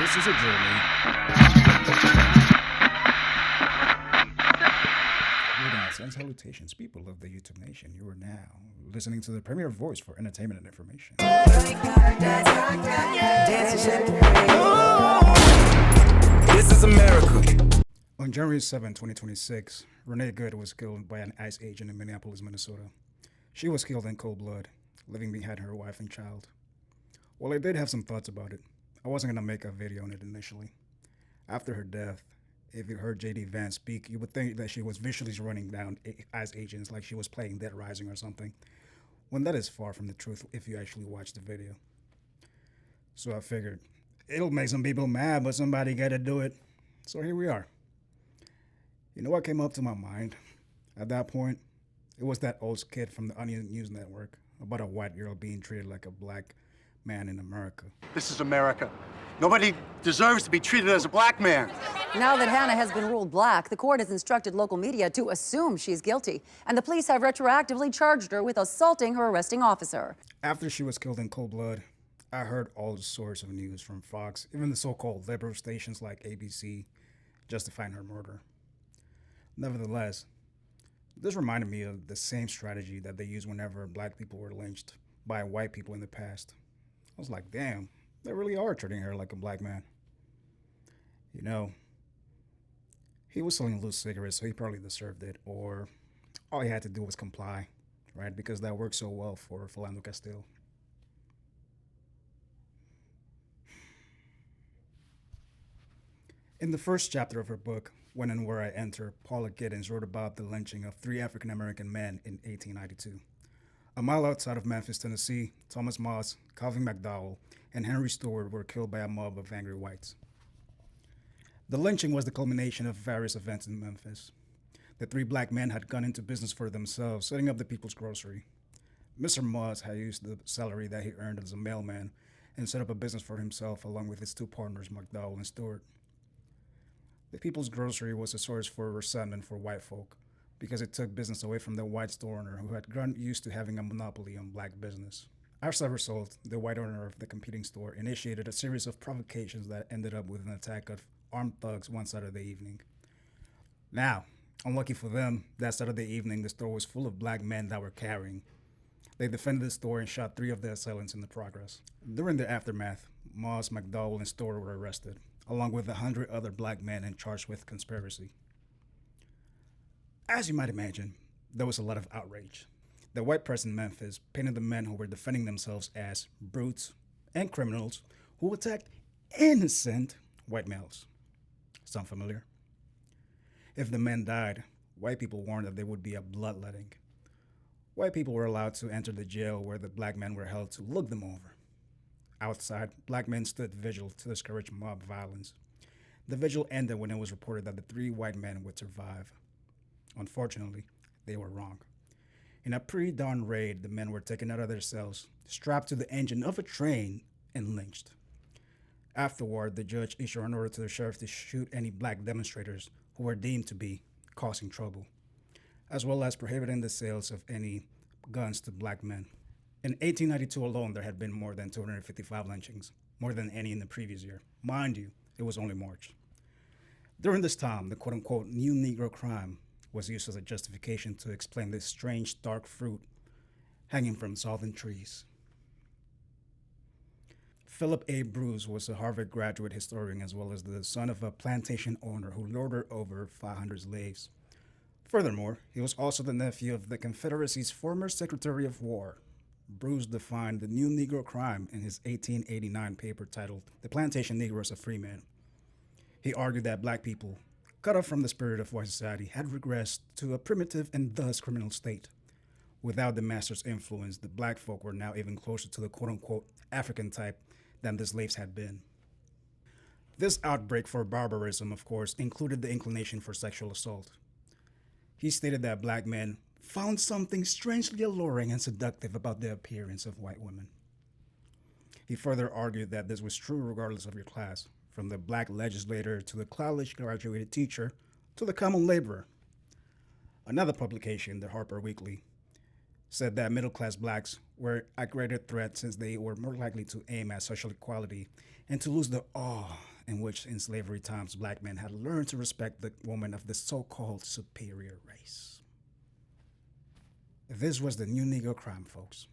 This is a journey. Greetings and salutations, people of the YouTube Nation. You are now listening to the premier voice for entertainment and information. This is America. On January 7, 2026, Renee Good was killed by an ICE agent in Minneapolis, Minnesota. She was killed in cold blood, leaving behind her wife and child. While I did have some thoughts about it, I wasn't going to make a video on it initially. After her death, if you heard JD Vance speak, you would think that she was visually running down ICE agents like she was playing Dead Rising or something, when that is far from the truth if you actually watch the video. So I figured, it'll make some people mad, but somebody gotta do it. So here we are. You know what came up to my mind at that point? It was that old skit from the Onion News Network about a white girl being treated like a black man in America. This is America. Nobody deserves to be treated as a black man. Now that Hannah has been ruled black, the court has instructed local media to assume she's guilty, and the police have retroactively charged her with assaulting her arresting officer. After she was killed in cold blood, I heard all sorts of news from Fox, even the so-called liberal stations like ABC, justifying her murder. Nevertheless, this reminded me of the same strategy that they used whenever black people were lynched by white people in the past. I was like, damn, they really are treating her like a black man. You know, he was selling loose cigarettes, so he probably deserved it, or all he had to do was comply, right? Because that worked so well for Philando Castile. In the first chapter of her book, When and Where I Enter, Paula Giddens wrote about the lynching of 3 African-American men in 1892. A mile outside of Memphis, Tennessee, Thomas Moss, Calvin McDowell, and Henry Stewart were killed by a mob of angry whites. The lynching was the culmination of various events in Memphis. The 3 black men had gone into business for themselves, setting up the People's Grocery. Mr. Moss had used the salary that he earned as a mailman and set up a business for himself along with his 2 partners, McDowell and Stewart. The People's Grocery was a source for resentment for white folk because it took business away from the white store owner who had grown used to having a monopoly on black business. As a result, the white owner of the competing store initiated a series of provocations that ended up with an attack of armed thugs one Saturday evening. Now, unlucky for them, that Saturday evening the store was full of black men that were carrying. They defended the store and shot 3 of the assailants in the progress. During the aftermath, Moss, McDowell, and Stewart were arrested, along with 100 other black men and charged with conspiracy. As you might imagine, there was a lot of outrage. The white press in Memphis painted the men who were defending themselves as brutes and criminals who attacked innocent white males. Sound familiar? If the men died, white people warned that there would be a bloodletting. White people were allowed to enter the jail where the black men were held to look them over. Outside, black men stood vigil to discourage mob violence. The vigil ended when it was reported that the 3 white men would survive. Unfortunately, they were wrong. In a pre-dawn raid, the men were taken out of their cells, strapped to the engine of a train, and lynched. Afterward, the judge issued an order to the sheriff to shoot any black demonstrators who were deemed to be causing trouble, as well as prohibiting the sales of any guns to black men. In 1892 alone, there had been more than 255 lynchings, more than any in the previous year. Mind you, it was only March. During this time, the quote-unquote new Negro crime was used as a justification to explain this strange dark fruit hanging from southern trees. Philip A. Bruce was a Harvard graduate historian as well as the son of a plantation owner who lorded over 500 slaves. Furthermore, he was also the nephew of the Confederacy's former Secretary of War. Bruce defined the new Negro crime in his 1889 paper titled The Plantation Negro as a Free Man. He argued that black people, cut off from the spirit of white society, had regressed to a primitive and thus criminal state. Without the master's influence, the black folk were now even closer to the quote-unquote African type than the slaves had been. This outbreak for barbarism, of course, included the inclination for sexual assault. He stated that black men found something strangely alluring and seductive about the appearance of white women. He further argued that this was true regardless of your class, from the black legislator to the college-graduated teacher to the common laborer. Another publication, the Harper Weekly, said that middle-class blacks were a greater threat since they were more likely to aim at social equality and to lose the awe in which in slavery times black men had learned to respect the woman of the so-called superior race. This was the new Negro crime, folks.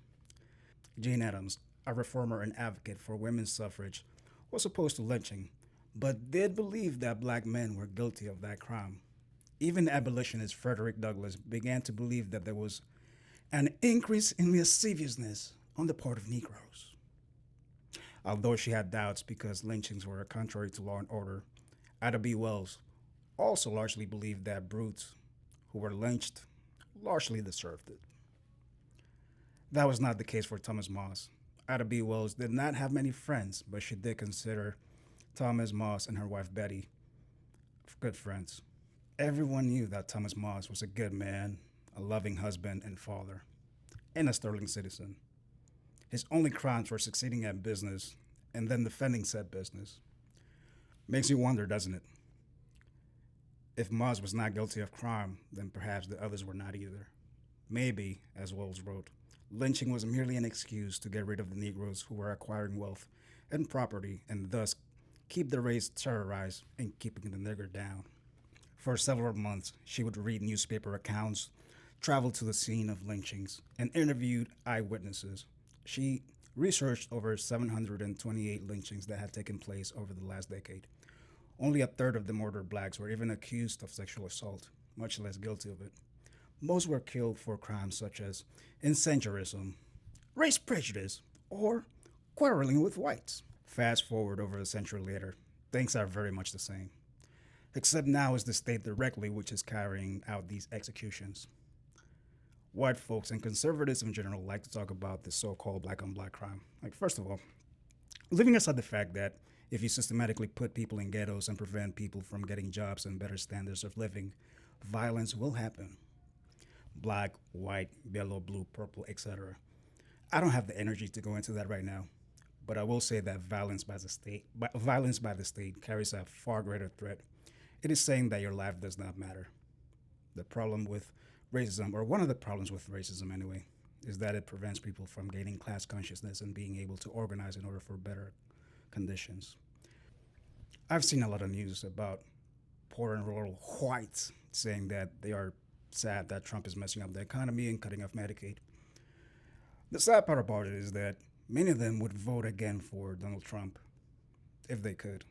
Jane Addams, a reformer and advocate for women's suffrage, was opposed to lynching, but did believe that black men were guilty of that crime. Even abolitionist Frederick Douglass began to believe that there was an increase in lasciviousness on the part of Negroes. Although she had doubts because lynchings were contrary to law and order, Ida B. Wells also largely believed that brutes who were lynched largely deserved it. That was not the case for Thomas Moss. Ida B. Wells did not have many friends, but she did consider Thomas Moss and her wife Betty good friends. Everyone knew that Thomas Moss was a good man, a loving husband and father, and a sterling citizen. His only crimes were succeeding at business and then defending said business. Makes you wonder, doesn't it? If Moss was not guilty of crime, then perhaps the others were not either. Maybe, as Wells wrote, lynching was merely an excuse to get rid of the Negroes who were acquiring wealth and property and thus keep the race terrorized and keeping the nigger down. For several months, she would read newspaper accounts, travel to the scene of lynchings, and interviewed eyewitnesses. She researched over 728 lynchings that had taken place over the last decade. Only a third of the murdered blacks were even accused of sexual assault, much less guilty of it. Most were killed for crimes such as incendiarism, race prejudice, or quarreling with whites. Fast forward over a century later, things are very much the same. Except now it's the state directly which is carrying out these executions. White folks and conservatives in general like to talk about this so-called black-on-black crime. Like, first of all, leaving aside the fact that if you systematically put people in ghettos and prevent people from getting jobs and better standards of living, violence will happen. Black, white, yellow, blue, purple, etc. I don't have the energy to go into that right now, but I will say that violence by the state carries a far greater threat. It is saying that your life does not matter. The problem with racism, or one of the problems with racism anyway, is that it prevents people from gaining class consciousness and being able to organize in order for better conditions. I've seen a lot of news about poor and rural whites saying that they are sad that Trump is messing up the economy and cutting off Medicaid. The sad part about it is that many of them would vote again for Donald Trump if they could.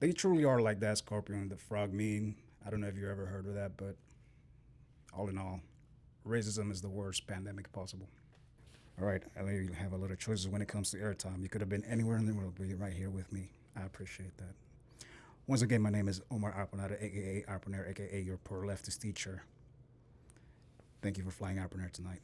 They truly are like that scorpion and the frog meme. I don't know if you ever heard of that, but all in all, racism is the worst pandemic possible. All right, I let you have a lot of choices when it comes to airtime. You could have been anywhere in the world, but you're right here with me. I appreciate that. Once again, my name is Omar Arpanada, aka Arpaner, aka your poor leftist teacher. Thank you for flying Arpaner tonight.